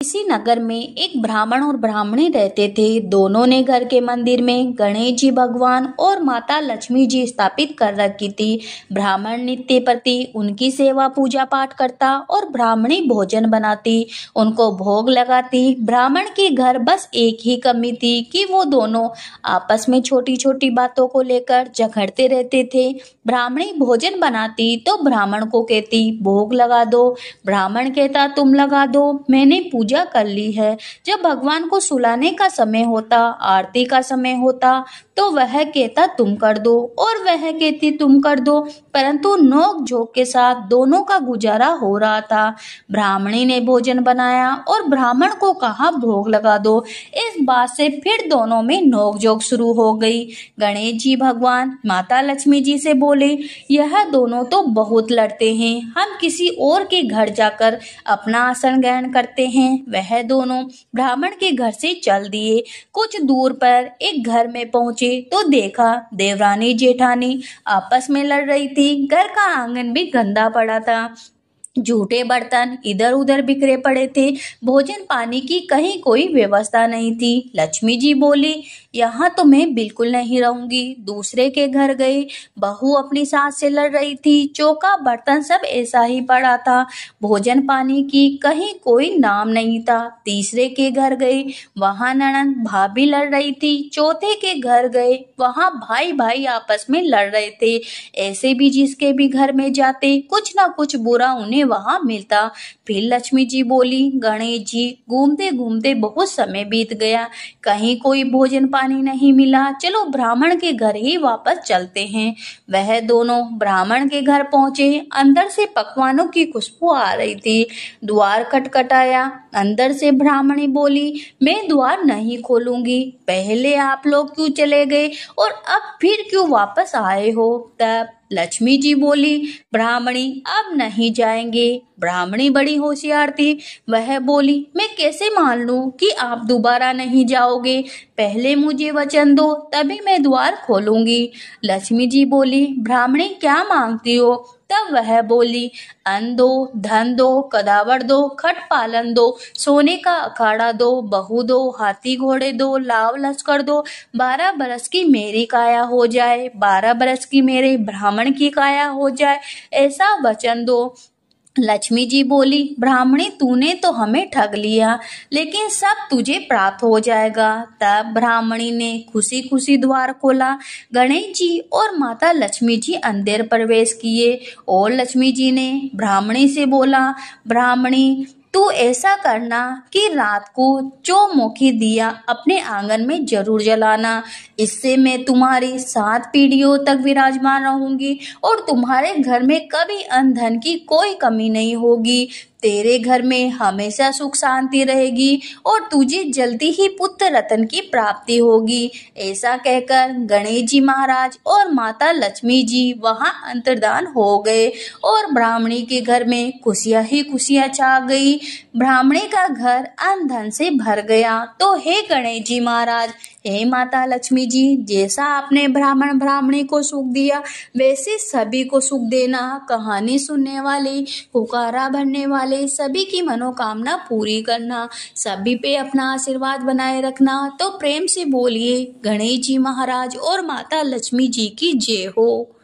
इसी नगर में एक ब्राह्मण और ब्राह्मणी रहते थे। दोनों ने घर के मंदिर में गणेश जी भगवान और माता लक्ष्मी जी स्थापित कर रखी थी। ब्राह्मण नित्य प्रति उनकी सेवा पूजा पाठ करता और ब्राह्मणी भोजन बनाती, उनको भोग लगाती। ब्राह्मण के घर बस एक ही कमी थी कि वो दोनों आपस में छोटी छोटी बातों को लेकर झगड़ते रहते थे। ब्राह्मणी भोजन बनाती तो ब्राह्मण को कहती भोग लगा दो, ब्राह्मण कहता तुम लगा दो, मैंने पूजा कर ली है। जब भगवान को सुलाने का समय होता, आरती का समय होता, तो वह कहता तुम कर दो और वह कहती तुम कर दो, परंतु नोक झोंक के साथ दोनों का गुजारा हो रहा था। ब्राह्मणी ने भोजन बनाया और ब्राह्मण को कहा भोग लगा दो। इस बात से फिर दोनों में नोक झोंक शुरू हो गई। गणेश जी भगवान माता लक्ष्मी जी से बोले, यह दोनों तो बहुत लड़ते हैं, हम किसी और के घर जाकर अपना आसन ग्रहण करते हैं। वह दोनों ब्राह्मण के घर से चल दिए। कुछ दूर पर एक घर में पहुंचे तो देखा देवरानी जेठानी आपस में लड़ रही थी। घर का आंगन भी गंदा पड़ा था, जूठे बर्तन इधर उधर बिखरे पड़े थे, भोजन पानी की कहीं कोई व्यवस्था नहीं थी। लक्ष्मी जी बोली, यहाँ तो मैं बिल्कुल नहीं रहूंगी। दूसरे के घर गई, बहू अपनी सास से लड़ रही थी, चौका बर्तन सब ऐसा ही पड़ा था, भोजन पानी की कहीं कोई नाम नहीं था। तीसरे के घर गई, वहां ननद भाभी लड़ रही थी। चौथे के घर गए, वहां भाई भाई आपस में लड़ रहे थे। ऐसे भी जिसके भी घर में जाते कुछ ना कुछ बुरा उन्हें वहां मिलता। फिर लक्ष्मी जी बोली, गणेश जी घूमते घूमते बहुत समय बीत गया, कहीं कोई भोजन पानी नहीं मिला, चलो ब्राह्मण के घर ही वापस चलते हैं। वह दोनों ब्राह्मण के घर पहुंचे। अंदर से पकवानों की खुशबू आ रही थी। द्वार खटखटाया। अंदर से ब्राह्मणी बोली, मैं द्वार नहीं खोलूंगी, पहले आप लोग क्यों चले गए और अब फिर क्यों वापस आए हो? तब लक्ष्मी जी बोली, ब्राह्मणी अब नहीं जाएंगे। ब्राह्मणी बड़ी होशियार थी, वह बोली, मैं कैसे मान लूं कि आप दोबारा नहीं जाओगे, पहले मुझे वचन दो तभी मैं द्वार खोलूंगी। लक्ष्मी जी बोली, ब्राह्मणी क्या मांगती हो? तब वह बोली, अन्न दो, धन दो, कदावर दो, खट पालन दो, सोने का अखाड़ा दो, बहू दो, हाथी घोड़े दो, लाव लश्कर दो, 12 बरस की मेरी काया हो जाए, 12 बरस की मेरे ब्राह्मण की काया हो जाए, ऐसा वचन दो। लक्ष्मी जी बोली, ब्राह्मणी तूने तो हमें ठग लिया, लेकिन सब तुझे प्राप्त हो जाएगा। तब ब्राह्मणी ने खुशी खुशी द्वार खोला। गणेश जी और माता लक्ष्मी जी अंदर प्रवेश किए और लक्ष्मी जी ने ब्राह्मणी से बोला, ब्राह्मणी तू ऐसा करना कि रात को चौमुखी दिया अपने आंगन में जरूर जलाना, इससे मैं तुम्हारी 7 पीढ़ियों तक विराजमान रहूंगी और तुम्हारे घर में कभी अन्न धन की कोई कमी नहीं होगी। तेरे घर में हमेशा सुख शांति रहेगी और तुझे जल्दी ही पुत्र रत्न की प्राप्ति होगी। ऐसा कहकर गणेश जी महाराज और माता लक्ष्मी जी वहां अंतर्धान हो गए और ब्राह्मणी के घर में खुशियां ही खुशियां छा गई। ब्राह्मणी का घर अन्न धन से भर गया। तो हे गणेश जी महाराज, हे माता लक्ष्मी जी, जैसा आपने ब्राह्मण ब्राह्मणी को सुख दिया वैसे सभी को सुख देना। कहानी सुनने वाले, पुकारा भरने वाले सभी की मनोकामना पूरी करना, सभी पे अपना आशीर्वाद बनाए रखना। तो प्रेम से बोलिए, गणेश जी महाराज और माता लक्ष्मी जी की जय हो।